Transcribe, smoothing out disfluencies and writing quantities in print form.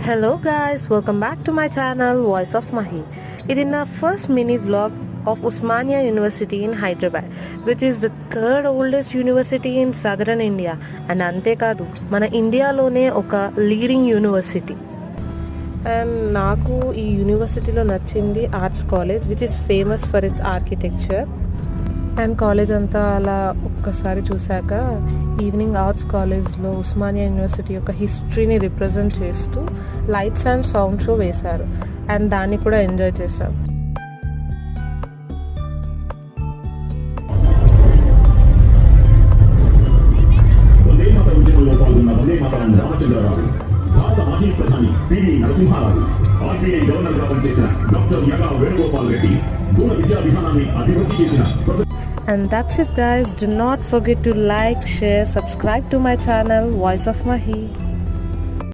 Hello guys, welcome back to my channel Voice of Mahi. It is our first mini vlog of Osmania University in Hyderabad, which is the third oldest university in southern India and అంతేకాదు మన ఇండియాలోనే ఒక leading university. And నాకు ఈ యూనివర్సిటీలో నచ్చింది arts college which is famous for it's architecture. And college అంతా అలా ఒక్కసారి చూశాక ఈవినింగ్ ఆర్ట్స్ కాలేజ్లో ఉస్మానియా యూనివర్సిటీ యొక్క హిస్టరీని రిప్రజెంట్ చేస్తూ లైట్స్ అండ్ సౌండ్ షో వేశారు అండ్ దాన్ని కూడా ఎంజాయ్ చేశాం. మాజీ ప్రధాని పివి నరసింహారావు, ఆర్బీఐ గవర్నర్ గా పనిచేసిన డాక్టర్ యగా వేణుగోపాల్ రెడ్డి, దూర విద్యా విధానాన్ని అభివృద్ధి చేసిన. And that's it guys. Do not forget to like, share, subscribe to my channel Voice of Mahi.